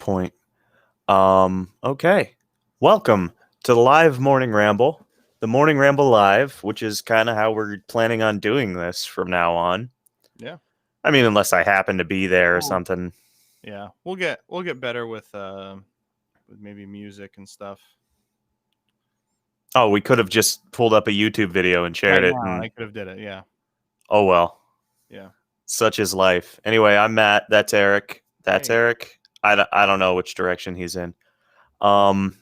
point. Okay. Welcome to the live Morning Ramble. The Morning Ramble Live, which is kind of how we're planning on doing this from now on. Yeah. I mean, unless I happen to be there or something. Yeah. We'll get better with maybe music and stuff. Oh, we could have just pulled up a YouTube video and shared it. And I could have did it. Yeah. oh, well. Yeah. Such is life. Anyway, I'm Matt. That's Eric. That's Hey. Eric. I don't know which direction he's in. Exactly.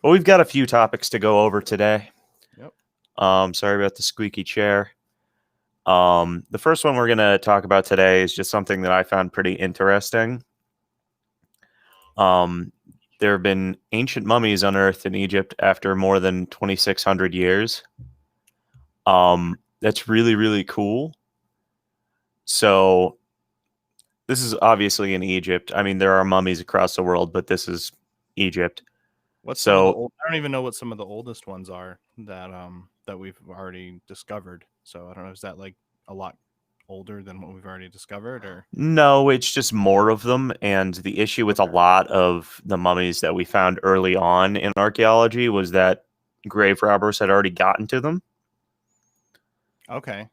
But we've got a few topics to go over today. Yep. Sorry about the squeaky chair. The first one we're going to talk about today is just something that I found pretty interesting. There have been ancient mummies unearthed in Egypt after more than 2,600 years. That's really, really cool. So this is obviously in Egypt. I mean, there are mummies across the world, but this is Egypt. I don't even know what some of the oldest ones are that we've already discovered. So I don't know. Is that like a lot older than what we've already discovered, or no? It's just more of them. And the issue with a lot of the mummies that we found early on in archaeology was that grave robbers had already gotten to them. Okay,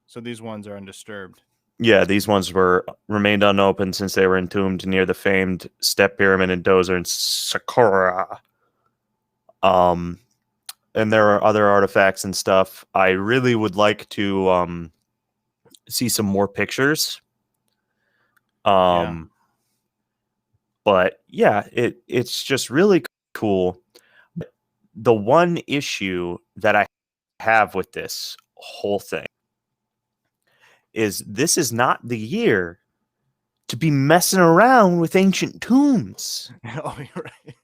so these ones are undisturbed. Yeah, these ones remained unopened since they were entombed near the famed Step Pyramid in Djoser and Saqqara. And there are other artifacts and stuff. I really would like to see some more pictures. But yeah, it's just really cool. The one issue that I have with this whole thing is this is not the year to be messing around with ancient tombs. Oh, you're right.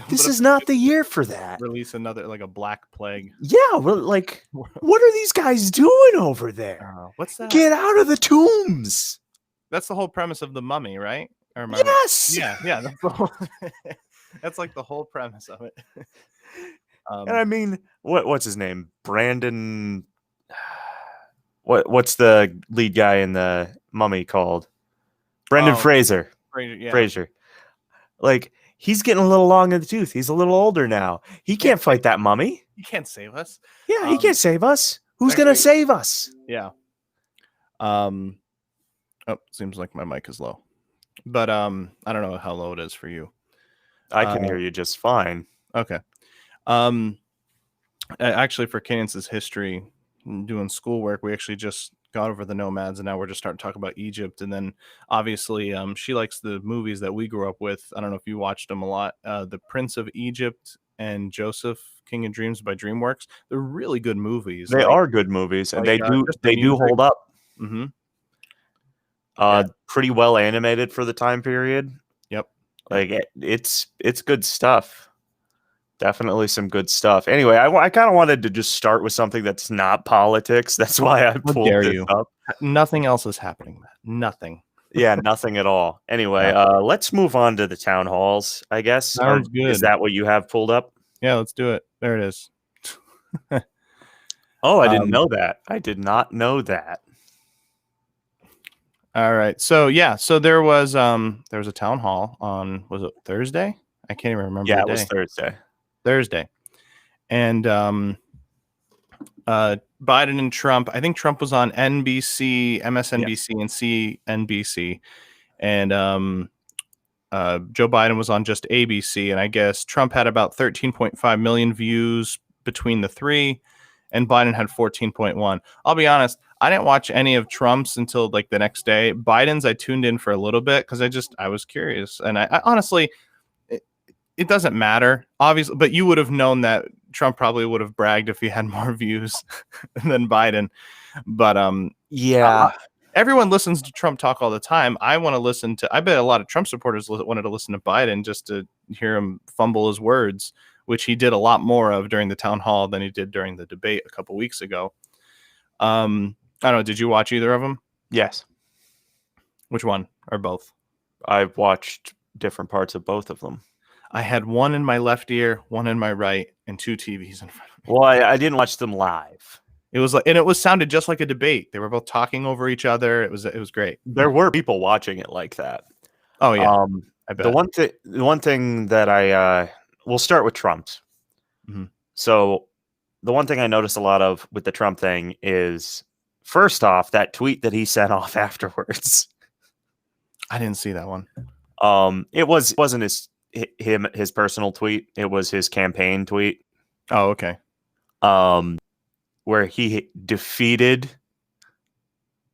This is not the year for that. Release another, like a black plague. Yeah, well, like, what are these guys doing over there? What's that? Get out of the tombs. That's the whole premise of the Mummy, right? Yes. Yeah. That's the whole that's like the whole premise of it. And I mean, what's his name? Brandon. What's the lead guy in the Mummy called? Brendan Fraser. Fraser. Like, he's getting a little long in the tooth. He's a little older now. He can't fight that mummy. He can't save us. Yeah, he can't save us. Who's going to save us? Yeah. Oh, seems like my mic is low. But I don't know how low it is for you. I can hear you just fine. Okay. Actually, for Cadence's history, doing schoolwork, we actually just got over the nomads, and now we're just starting to talk about Egypt. And then obviously she likes the movies that we grew up with. I don't know if you watched them a lot. The Prince of Egypt and Joseph, King of Dreams by DreamWorks. They're really good movies. They are good movies, and they do hold up. Mm-hmm. Pretty well animated for the time period. Yep. Like it's good stuff. Definitely some good stuff. Anyway, I kind of wanted to just start with something that's not politics. That's why I pulled this up. Nothing else is happening, Matt. Nothing. Yeah, nothing at all. Anyway, let's move on to the town halls, I guess. Sounds good. Is that what you have pulled up? Yeah, let's do it. There it is. Oh, I didn't know that. I did not know that. All right. So yeah, there was a town hall on, was it Thursday? I can't even remember. Yeah, the day. It was Thursday. And Biden and Trump, I think Trump was on NBC, MSNBC, and CNBC. And Joe Biden was on just ABC. And I guess Trump had about 13.5 million views between the three, and Biden had 14.1. I'll be honest, I didn't watch any of Trump's until like the next day. Biden's I tuned in for a little bit because I was curious. And I honestly, it doesn't matter, obviously, but you would have known that Trump probably would have bragged if he had more views than Biden. But everyone listens to Trump talk all the time. I want to listen to. I bet a lot of Trump supporters wanted to listen to Biden just to hear him fumble his words, which he did a lot more of during the town hall than he did during the debate a couple weeks ago. I don't know. Did you watch either of them? Yes. Which one or both? I've watched different parts of both of them. I had one in my left ear, one in my right, and two TVs in front of me. Well, I didn't watch them live. It was like, and it sounded just like a debate. They were both talking over each other. It was great. There were people watching it like that. Oh yeah. I bet. The one thing that we'll start with Trump's. Mm-hmm. So the one thing I noticed a lot of with the Trump thing is, first off, that tweet that he sent off afterwards. I didn't see that one. Wasn't his personal tweet. It was his campaign tweet. Oh, okay. Where he defeated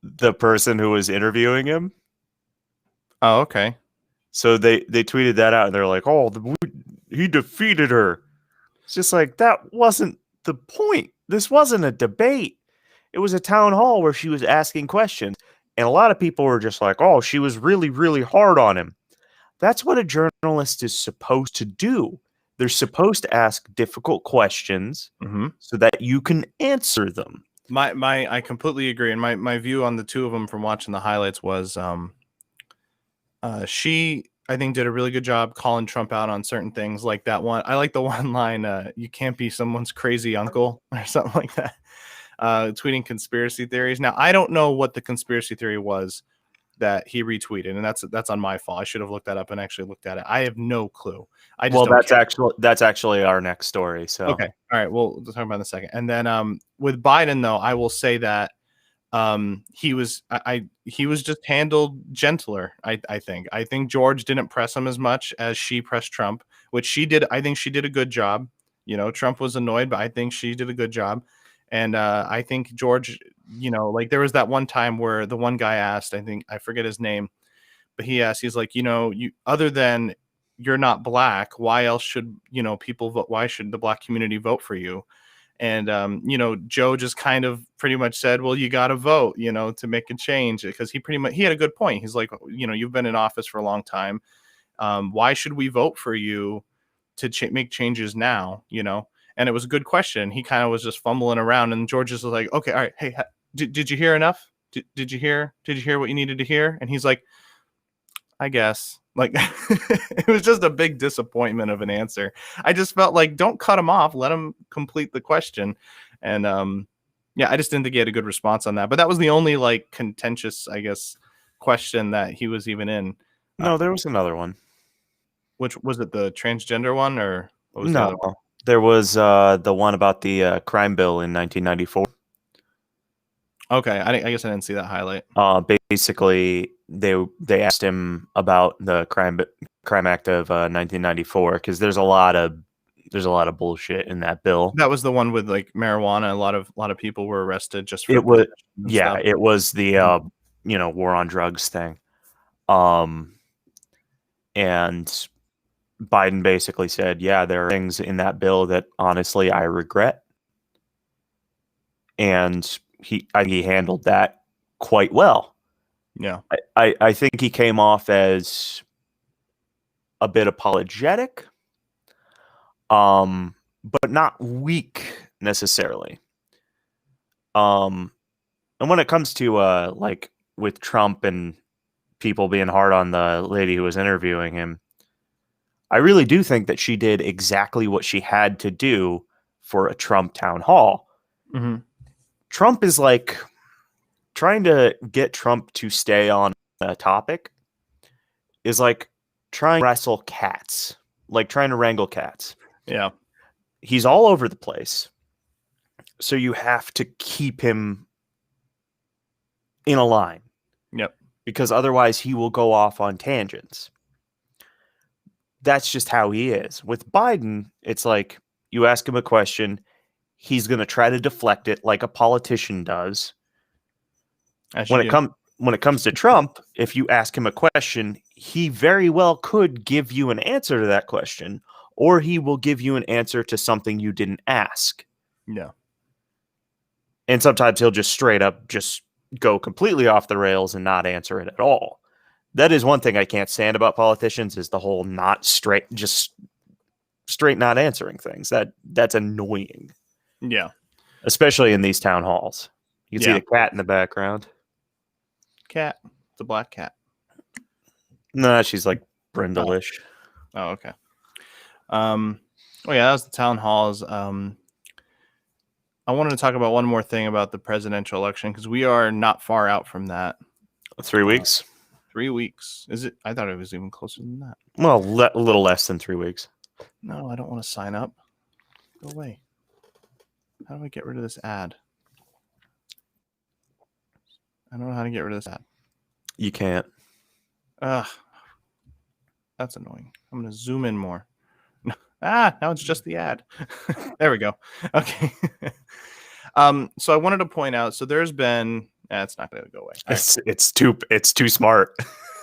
the person who was interviewing him. Oh, okay. So they tweeted that out, and they're like, "Oh, he defeated her." It's just like, that wasn't the point. This wasn't a debate. It was a town hall where she was asking questions, and a lot of people were just like, "Oh, she was really, really hard on him." That's what a journalist is supposed to do. They're supposed to ask difficult questions so that you can answer them. I completely agree. And my view on the two of them from watching the highlights was she, I think, did a really good job calling Trump out on certain things, like that one. I like the one line, you can't be someone's crazy uncle or something like that. Tweeting conspiracy theories. Now, I don't know what the conspiracy theory was that he retweeted, and that's on my fault. I should have looked that up and actually looked at it. I have no clue. That's actually our next story. So okay, all right, we'll talk about it in a second. And then with Biden, though, I will say that he was just handled gentler. I think George didn't press him as much as she pressed Trump, which she did. I think she did a good job. Trump was annoyed, but I think she did a good job. And I think George, like there was that one time where the one guy asked, I forget his name, but he asked, he's like, you other than you're not black, why else should, people vote? Why should the black community vote for you? And, Joe just kind of pretty much said, well, you got to vote, to make a change, because he had a good point. He's like, you've been in office for a long time. Why should we vote for you to make changes now, And it was a good question. He kind of was just fumbling around, and George was like, okay, all right. Hey, did you hear enough? Did you hear what you needed to hear? And he's like, I guess. Like, it was just a big disappointment of an answer. I just felt like, don't cut him off. Let him complete the question. And yeah, I just didn't think he had a good response on that. But that was the only like contentious, I guess, question that he was even in. No, there was another one. Which was it, the transgender one, or what was the other one? There was the one about the crime bill in 1994. Okay, I guess I didn't see that highlight. Basically, they asked him about the Crime Act of 1994, because there's a lot of bullshit in that bill. That was the one with like marijuana. A lot of people were arrested just for it was stuff. It was the war on drugs thing. And Biden basically said, yeah, there are things in that bill that honestly I regret. And he handled that quite well. Yeah. I think he came off as a bit apologetic, but not weak necessarily. And when it comes to like with Trump and people being hard on the lady who was interviewing him, I really do think that she did exactly what she had to do for a Trump town hall. Mm-hmm. Trump is like trying to get Trump to stay on a topic is like trying to wrestle cats, like trying to wrangle cats. Yeah. He's all over the place. So you have to keep him in a line. Yep. Because otherwise he will go off on tangents. That's just how he is. With Biden, it's like you ask him a question, he's going to try to deflect it like a politician does. When it comes to Trump, if you ask him a question, he very well could give you an answer to that question, or he will give you an answer to something you didn't ask. Yeah. And sometimes he'll just straight up just go completely off the rails and not answer it at all. That is one thing I can't stand about politicians, is the whole straight not answering things. That's annoying. Yeah. Especially in these town halls. You can see the cat in the background. Cat. The black cat. No, she's like brindle-ish. Oh, okay. Oh yeah, that was the town halls. I wanted to talk about one more thing about the presidential election, because we are not far out from that. 3 weeks. 3 weeks. Is it? I thought it was even closer than that. Well, a little less than 3 weeks. No, I don't want to sign up. Go away. How do I get rid of this ad? I don't know how to get rid of this ad. You can't. Ugh. That's annoying. I'm going to zoom in more. Now it's just the ad. There we go. Okay. So I wanted to point out, so there's been, it's not going to go away. It's too smart.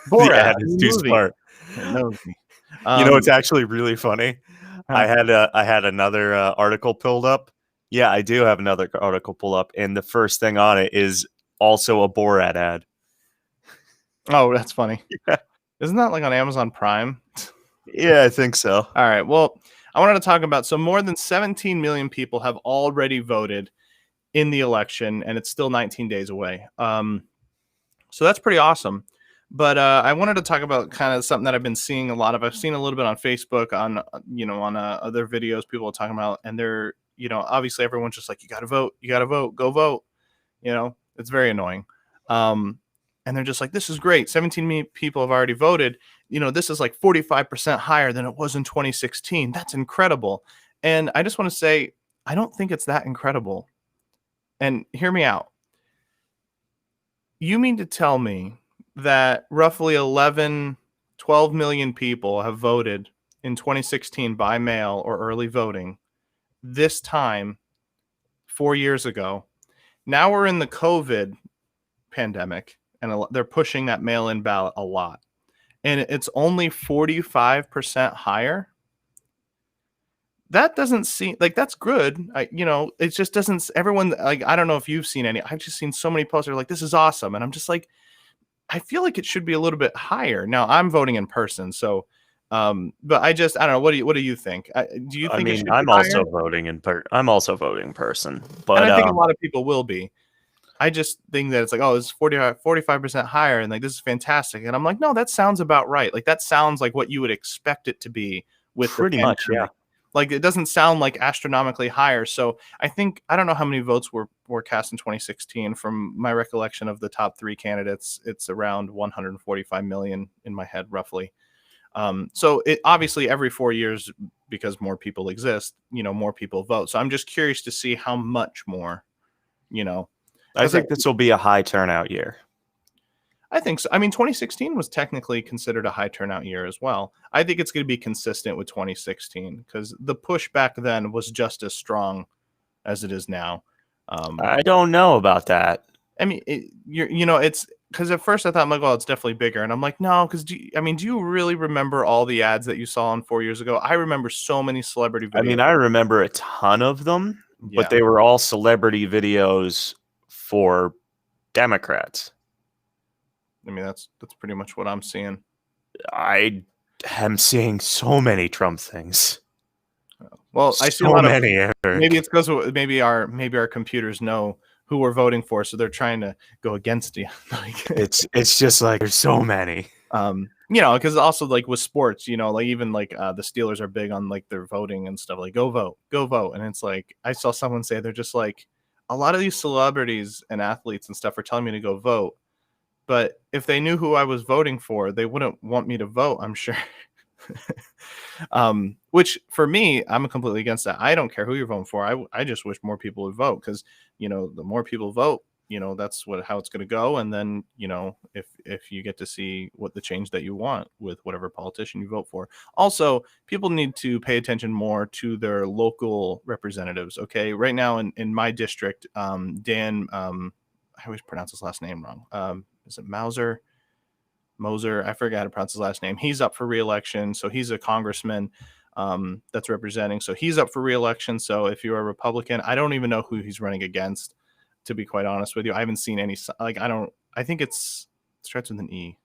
Borat, the ad is too smart. It knows me. It's actually really funny. I had another article pulled up. Yeah, I do have another article pulled up, and the first thing on it is also a Borat ad. Oh, that's funny. Yeah. Isn't that like on Amazon Prime? Yeah, I think so. All right. Well, I wanted to talk about, so more than 17 million people have already voted in the election, and it's still 19 days away. So that's pretty awesome. But I wanted to talk about kind of something that I've been seeing a lot of. I've seen a little bit on Facebook, on other videos people are talking about, and they're, obviously everyone's just like, you got to vote, go vote. It's very annoying. And they're just like, this is great. 17 million people have already voted. This is like 45% higher than it was in 2016. That's incredible. And I just want to say, I don't think it's that incredible. And hear me out. You mean to tell me that roughly 12 million people have voted in 2016 by mail or early voting this time 4 years ago? Now we're in the COVID pandemic, and they're pushing that mail-in ballot a lot, and it's only 45% higher. That doesn't seem like that's good. It just doesn't. Everyone, like, I don't know if you've seen any. I've just seen so many posts that are like, this is awesome, and I'm just like, I feel like it should be a little bit higher. Now I'm voting in person, so but I don't know. What do you think? Do you think it should be I'm higher? also voting in I'm also voting in person, but and I think a lot of people will be. I just think that it's like, oh, it's 45% higher, and like, this is fantastic. And I'm like, no, that sounds about right. Like, that sounds like what you would expect it to be with pretty much, yeah. Like, it doesn't sound like astronomically higher. So I don't know how many votes were cast in 2016. From my recollection of the top 3 candidates, it's around 145 million in my head, roughly. So it obviously every 4 years, because more people exist, more people vote. So I'm just curious to see how much more, I think this will be a high turnout year. I think so. I mean, 2016 was technically considered a high turnout year as well. I think it's going to be consistent with 2016 because the push back then was just as strong as it is now. I don't know about that. I mean, it's because at first I thought, I'm like, well, it's definitely bigger. And I'm like, no, because do you really remember all the ads that you saw on 4 years ago? I remember so many celebrity videos. I mean, I remember a ton of them, but they were all celebrity videos for Democrats. I mean, that's pretty much what I'm seeing. I am seeing so many Trump things. Well, I see a so lot many. Of, maybe it's because maybe our computers know who we're voting for, so they're trying to go against you. It's just like there's so many. Because also like with sports, like even like the Steelers are big on like their voting and stuff. Like go vote, and it's like I saw someone say they're just like, a lot of these celebrities and athletes and stuff are telling me to go vote. But if they knew who I was voting for, they wouldn't want me to vote, I'm sure. Which for me, I'm completely against that. I don't care who you're voting for. I just wish more people would vote because, the more people vote, that's how it's going to go. And then, if you get to see what the change that you want with whatever politician you vote for. Also, people need to pay attention more to their local representatives. Okay. Right now in my district, Dan, I always pronounce his last name wrong. Is it Moser? I forgot how to pronounce his last name. He's up for re-election. So he's a congressman that's representing. So he's up for re-election. So if you're a Republican, I don't even know who he's running against, to be quite honest with you. I haven't seen any, I think it starts with an E,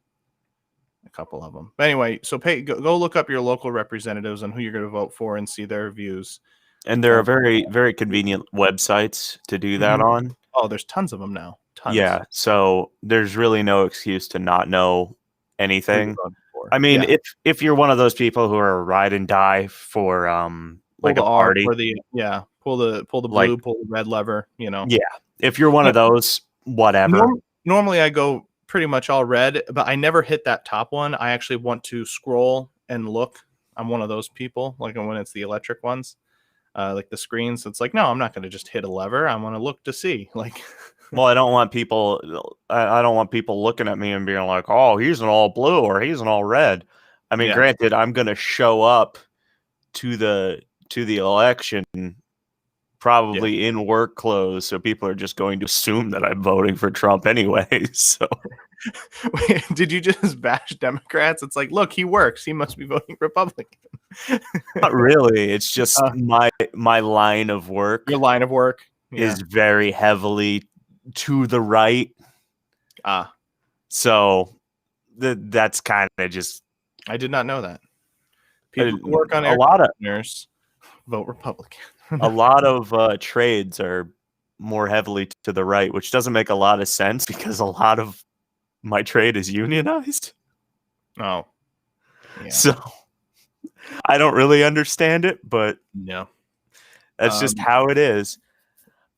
a couple of them. But anyway, so go look up your local representatives and who you're going to vote for and see their views. And there are very, very convenient websites to do that on. Oh, there's tons of them now. Tons. Yeah, so there's really no excuse to not know anything. I mean, if you're one of those people who are ride and die for like a party, pull the blue, pull the red lever, Yeah, if you're one of those, whatever. Normally I go pretty much all read, but I never hit that top one. I actually want to scroll and look. I'm one of those people, like when it's the electric ones, like the screens. It's like, no, I'm not going to just hit a lever. I want to look to see. Like, well, I don't want people. I don't want people looking at me and being like, "Oh, he's an all blue or he's an all red." I mean, Yeah. granted, I'm going to show up to the election probably in work clothes, so people are just going to assume that I'm voting for Trump anyway. So, did you just bash Democrats? It's like, look, he works. He must be voting Republican. not really. It's just my line of work. Your line of work is very heavily to the right. So that's kind of just. I did not know that. People who work on a lot of vote Republican. a lot of trades are more heavily to the right, which doesn't make a lot of sense because a lot of my trade is unionized. Oh, yeah. So I don't really understand it, but no, that's just how it is.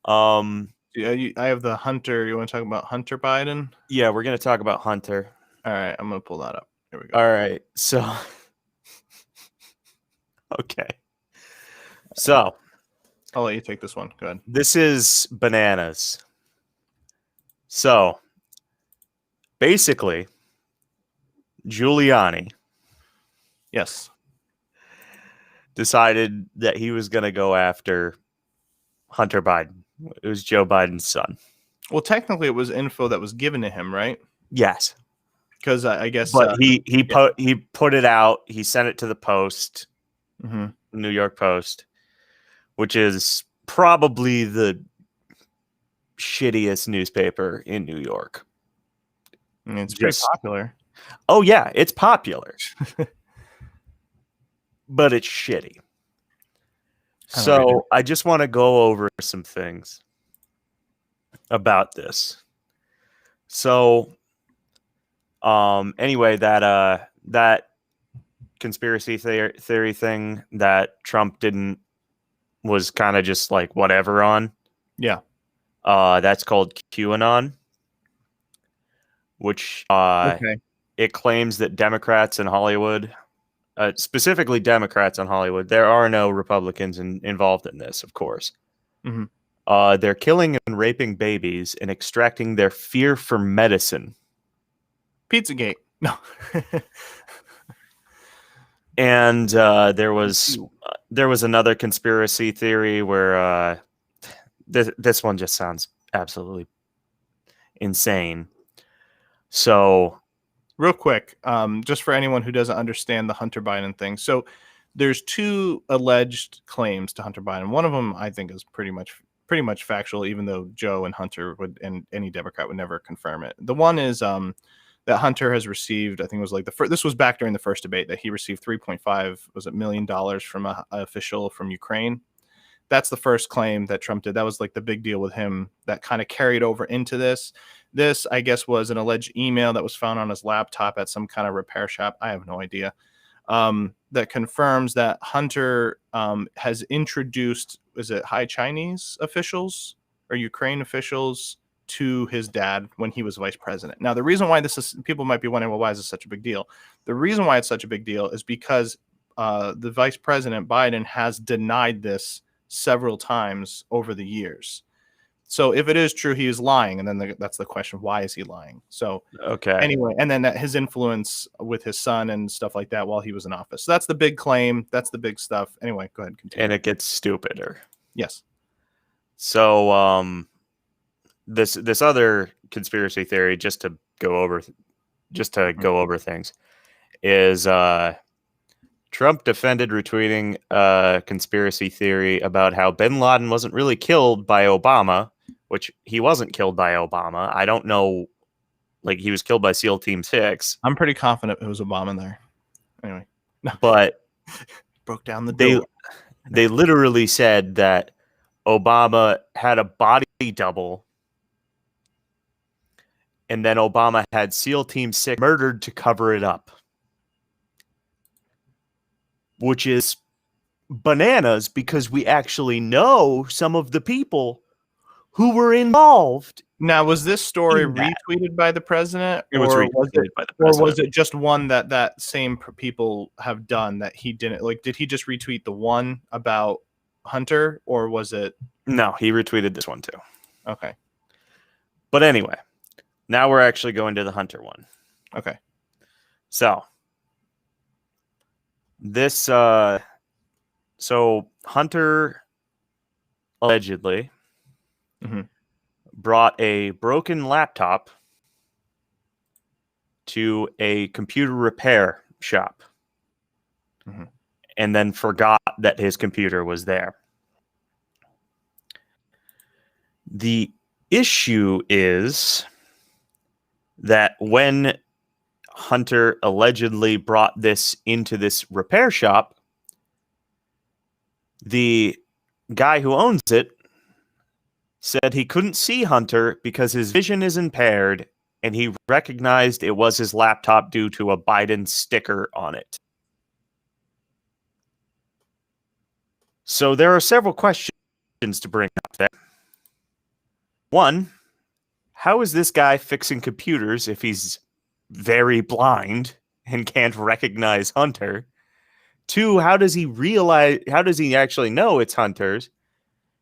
Yeah, I have the Hunter. You want to talk about Hunter Biden? Yeah, we're going to talk about Hunter. All right, I'm going to pull that up. Here we go. All right, so okay. So I'll let you take this one. Go ahead. This is bananas. So basically, Giuliani, yes, decided that he was going to go after Hunter Biden. It was Joe Biden's son. Well, technically, it was info that was given to him, right? Yes, because I guess. But he put it out. He sent it to the Post, New York Post, which is probably the shittiest newspaper in New York. It's pretty popular. Oh yeah, it's popular, but it's shitty. So I just want to go over some things about this. So, anyway, that conspiracy theory thing that Trump was kind of just like whatever on. Yeah. That's called QAnon, which it claims that Democrats in Hollywood, specifically Democrats in Hollywood, there are no Republicans involved in this, of course. They're killing and raping babies and extracting their fear for medicine. Pizzagate. No. And there was another conspiracy theory where this one just sounds absolutely insane. So, real quick, just for anyone who doesn't understand the Hunter Biden thing. So there's two alleged claims to Hunter Biden. One of them I think is pretty much factual, even though Joe and Hunter and any Democrat would never confirm it. The one is that Hunter has received, I think it was like this was back during the first debate, that he received $3.5 million from an official from Ukraine. That's the first claim that Trump did. That was like the big deal with him that kind of carried over into this. This, I guess, was an alleged email that was found on his laptop at some kind of repair shop. I have no idea. That confirms that Hunter has introduced, is it high Chinese officials or Ukraine officials to his dad when he was vice president. Now, the reason why this is, people might be wondering, well, why is this such a big deal? The reason why it's such a big deal is because the vice president, Biden, has denied this several times over the years. So if it is true, he is lying. And then that's the question. Why is he lying? So anyway, and then that his influence with his son and stuff like that while he was in office. So that's the big claim. That's the big stuff. Anyway, go ahead. Continue. And it gets stupider. Yes. So this other conspiracy theory, just to go over things, is Trump defended retweeting a conspiracy theory about how bin Laden wasn't really killed by Obama, which he wasn't killed by Obama. I don't know, like he was killed by SEAL Team 6. I'm pretty confident it was Obama there. Anyway, but broke down the door. They literally said that Obama had a body double, and then Obama had SEAL Team 6 murdered to cover it up. Which is bananas because we actually know some of the people who were involved Now, was this story in that. retweeted by the president, It was or retweeted by the was president. it just one that same people have done that he didn't like? Did he just retweet the one about Hunter, or was it? No, he retweeted this one too. Okay. But anyway, now we're actually going to the Hunter one. Okay. So this, so Hunter allegedly brought a broken laptop to a computer repair shop and then forgot that his computer was there. The issue is that when Hunter allegedly brought this into this repair shop, the guy who owns it said he couldn't see Hunter because his vision is impaired, and he recognized it was his laptop due to a Biden sticker on it. So there are several questions to bring up there. One, how is this guy fixing computers if he's very blind and can't recognize Hunter? Two, how does he actually know it's Hunter's?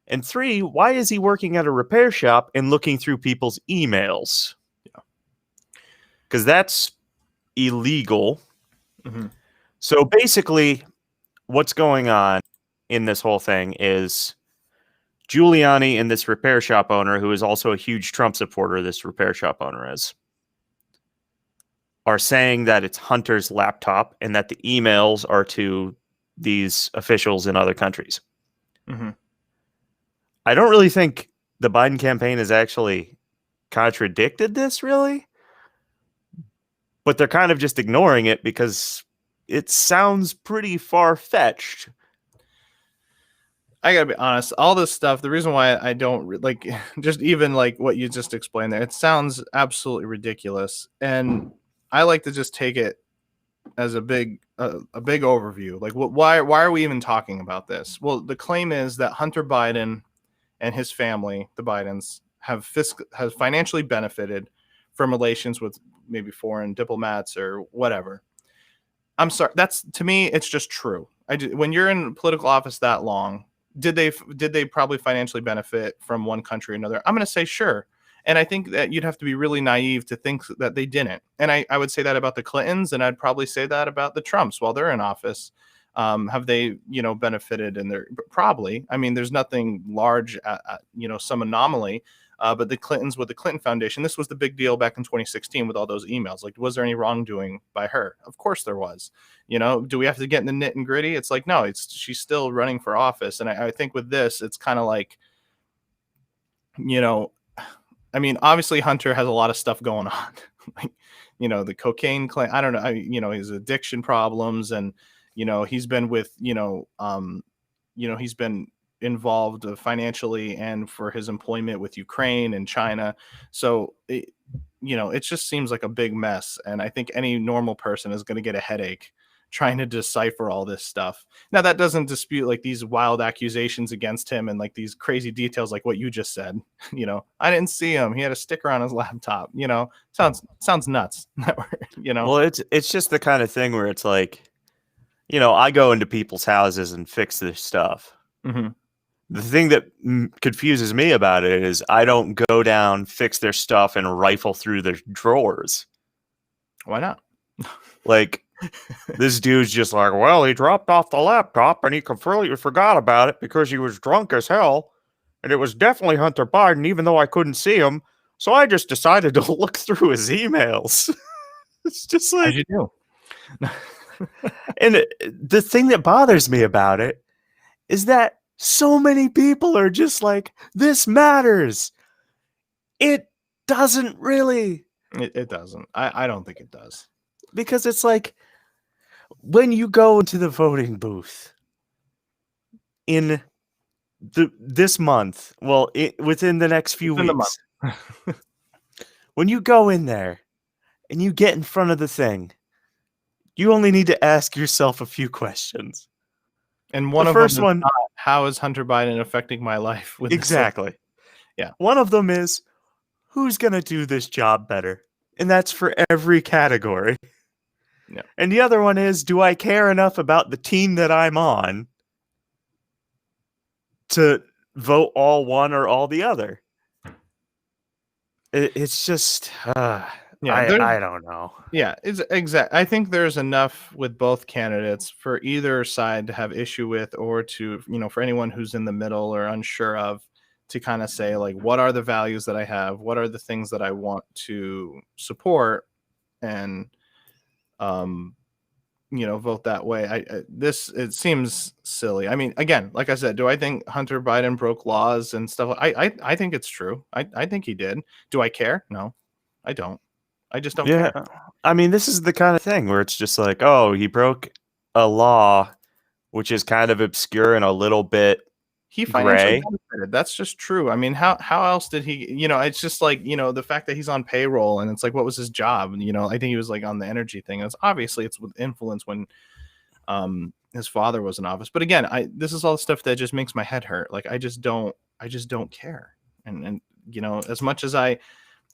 And three, why is he working at a repair shop and looking through people's emails? Because that's illegal. So basically, what's going on in this whole thing is Giuliani and this repair shop owner, who is also a huge Trump supporter, this repair shop owner is, are saying that it's Hunter's laptop and that the emails are to these officials in other countries. I don't really think the Biden campaign has actually contradicted this, really. But they're kind of just ignoring it because it sounds pretty far-fetched. I gotta be honest, all this stuff, the reason why I don't like just even like what you just explained there, it sounds absolutely ridiculous. And I like to just take it as a big overview. Like, why are we even talking about this? Well, the claim is that Hunter Biden and his family, the Bidens, have financially benefited from relations with maybe foreign diplomats or whatever. I'm sorry, that's, to me, it's just true. When you're in political office that long, did they probably financially benefit from one country or another? I'm going to say sure. And I think that you'd have to be really naive to think that they didn't. And I would say that about the Clintons, and I'd probably say that about the Trumps while they're in office. Have they, benefited in their, probably, I mean, there's nothing large, some anomaly, but the Clintons with the Clinton Foundation, this was the big deal back in 2016 with all those emails. Like, was there any wrongdoing by her? Of course there was. Do we have to get in the nit and gritty? It's like, no, she's still running for office. And I think with this, it's kind of like, I mean, obviously Hunter has a lot of stuff going on, like, the cocaine claim. I don't know, his addiction problems, and he's been with, he's been involved financially and for his employment with Ukraine and China. So it just seems like a big mess, and I think any normal person is going to get a headache trying to decipher all this stuff. Now, that doesn't dispute like these wild accusations against him and like these crazy details like what you just said. I didn't see him, he had a sticker on his laptop. Sounds nuts. Well, it's just the kind of thing where it's like, I go into people's houses and fix their stuff. The thing that confuses me about it is I don't go down, fix their stuff, and rifle through their drawers. Why not? Like, this dude's just like, well, he dropped off the laptop and he completely forgot about it because he was drunk as hell. And it was definitely Hunter Biden, even though I couldn't see him. So I just decided to look through his emails. It's just like, as you do. And the thing that bothers me about it is that so many people are just like, this matters. It doesn't really. It doesn't. I don't think it does. Because it's like, when you go into the voting booth in this month, within the next few weeks, when you go in there and you get in front of the thing, you only need to ask yourself a few questions. And one of them is not, how is Hunter Biden affecting my life? With exactly. Yeah. One of them is, who's going to do this job better? And that's for every category. Yeah. And the other one is, do I care enough about the team that I'm on to vote all one or all the other? It's just, I don't know. Yeah, it's exact. I think there's enough with both candidates for either side to have issue with, or to, for anyone who's in the middle or unsure of, to kind of say, like, what are the values that I have? What are the things that I want to support? And, vote that way. It seems silly. I mean, again, like I said, do I think Hunter Biden broke laws and stuff? I think it's true. I think he did. Do I care? No, I don't. I just don't care. I mean, this is the kind of thing where it's just like, oh, he broke a law, which is kind of obscure and a little bit He financially gray. benefited. That's just true. I mean, how else did he? It's just like, the fact that he's on payroll, and it's like, what was his job? And, I think he was like on the energy thing. It's obviously it's with influence when his father was in office. But again, this is all stuff that just makes my head hurt. Like, I just don't care. And as much as I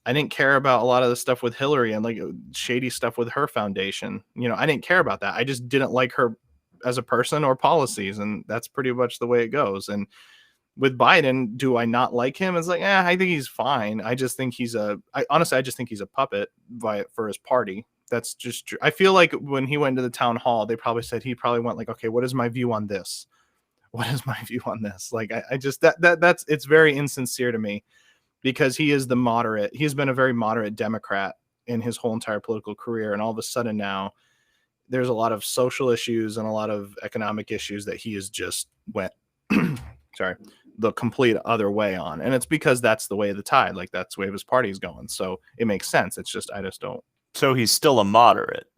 didn't care about a lot of the stuff with Hillary and like shady stuff with her foundation. I didn't care about that. I just didn't like her as a person or policies, and that's pretty much the way it goes. And with Biden, do I not like him? It's like, I think he's fine. I just think honestly, I just think he's a puppet for his party. That's just true. I feel like when he went to the town hall, he probably went like, okay, what is my view on this? What is my view on this? Like, I just, that's, it's very insincere to me, because he is he's been a very moderate Democrat in his whole entire political career. And all of a sudden now there's a lot of social issues and a lot of economic issues that he has just went, the complete other way on. And it's because that's the way of the tide. Like, that's the way of his party's going. So it makes sense. It's just, I just don't. So he's still a moderate.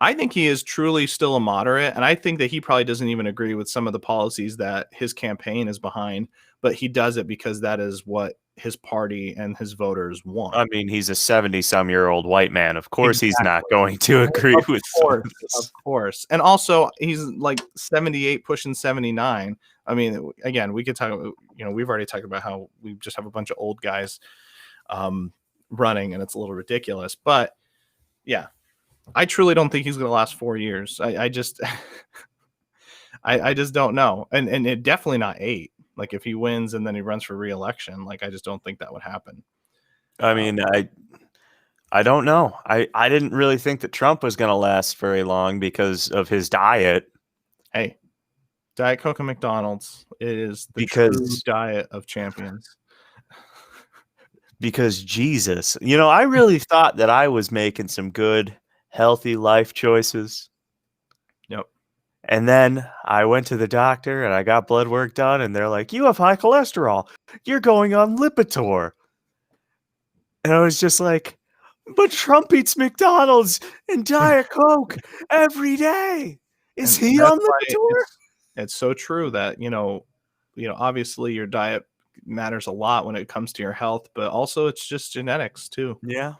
I think he is truly still a moderate. And I think that he probably doesn't even agree with some of the policies that his campaign is behind, but he does it because that is what his party and his voters want. I mean, he's a 70-some-year-old white man. Of course, he's not going to agree with some of this. Of course. And also, he's like 78 pushing 79. I mean, again, we could talk about, we've already talked about how we just have a bunch of old guys running, and it's a little ridiculous. But yeah, I truly don't think he's going to last 4 years. I just, I just don't know. And it definitely not 8. Like, if he wins and then he runs for re-election, like, I just don't think that would happen. I mean, I don't know. I didn't really think that Trump was going to last very long because of his diet. Hey, Diet Coke and McDonald's is the true diet of champions. Because Jesus, I really thought that I was making some good, healthy life choices. Yep. And then I went to the doctor and I got blood work done, and they're like, you have high cholesterol. You're going on Lipitor. And I was just like, but Trump eats McDonald's and Diet Coke every day. Is he on Lipitor? It's so true that, obviously your diet matters a lot when it comes to your health, but also it's just genetics too. Yeah.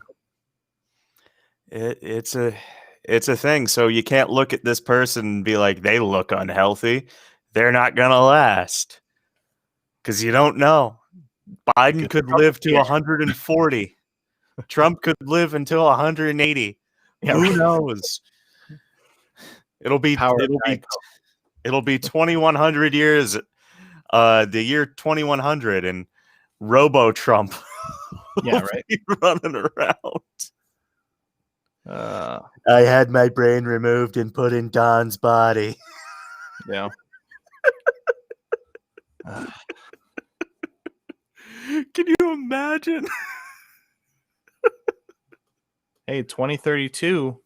It's a thing. So you can't look at this person and be like, they look unhealthy. They're not going to last. Because you don't know. Biden could live to 140. Trump could live until 180. Yeah, who knows? It'll be 2100 years. The year 2100, and Robo Trump. Yeah, right. Running around. I had my brain removed and put in Don's body. Yeah. Can you imagine? Hey, 2032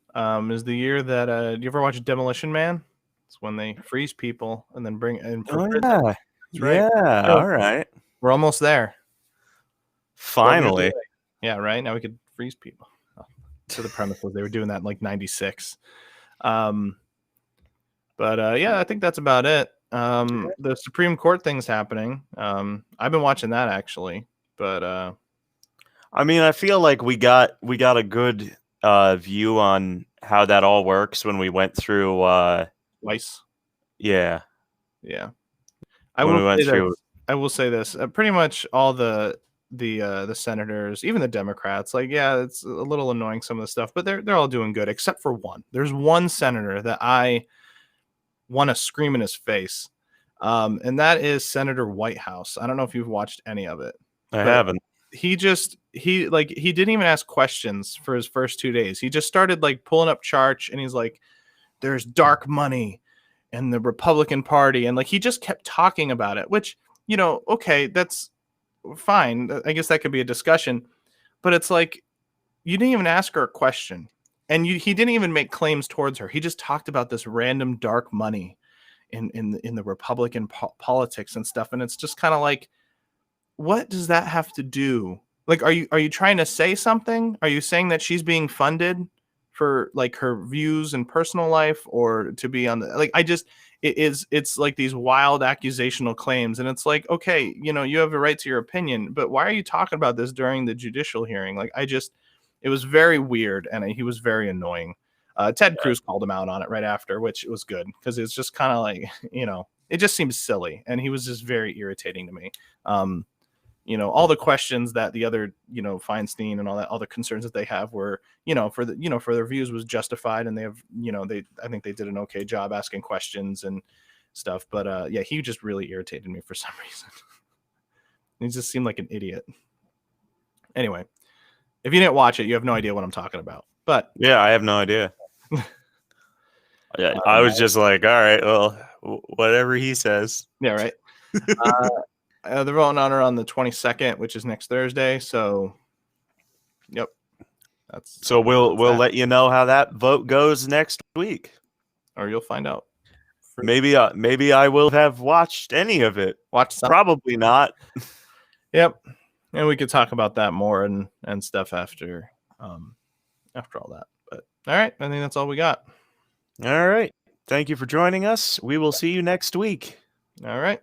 is the year that do you ever watch Demolition Man? It's when they freeze people and then bring in for prison. Yeah. Right. Yeah, all right. We're almost there. Finally. Yeah, right? Now we could freeze people. So the premise was they were doing that in like 96. But yeah, I think that's about it. The Supreme Court thing's happening. I've been watching that actually, but I mean, I feel like we got a good view on how that all works when we went through Weiss. Yeah. I will say this. Pretty much all the the senators, even the Democrats. Like, yeah, it's a little annoying, some of the stuff, but they're all doing good except for one. There's one senator that I want to scream in his face, and that is Senator Whitehouse. I don't know if you've watched any of it. I haven't. He didn't even ask questions for his first 2 days. He just started like pulling up charts, and he's like, "There's dark money in the Republican Party," and like he just kept talking about it. Which, okay, that's fine. I guess that could be a discussion, but it's like you didn't even ask her a question, and he didn't even make claims towards her. He just talked about this random dark money in the Republican politics and stuff, and it's just kind of like, what does that have to do? Like, are you trying to say something? Are you saying that she's being funded for like her views and personal life, or to be on the, like, it's like these wild accusational claims, and it's like, okay, you have a right to your opinion, but why are you talking about this during the judicial hearing? Like, it was very weird, and he was very annoying. Ted Cruz called him out on it right after, which was good, because it's just kind of like, it just seems silly, and he was just very irritating to me. All the questions that the other, Feinstein and all the concerns that they have were, for their views was justified, and they have, I think they did an okay job asking questions and stuff. But yeah, he just really irritated me for some reason. He just seemed like an idiot. Anyway, if you didn't watch it, you have no idea what I'm talking about. But yeah, I have no idea. Yeah, I was just like, all right, well, whatever he says. Yeah, right. They're voting on her on the 22nd, which is next Thursday. So, yep. So we'll let you know how that vote goes next week, or you'll find out. Maybe I will have watched any of it. Probably not. Yep. And we could talk about that more and stuff after all that. But all right, I think that's all we got. All right. Thank you for joining us. We will see you next week. All right.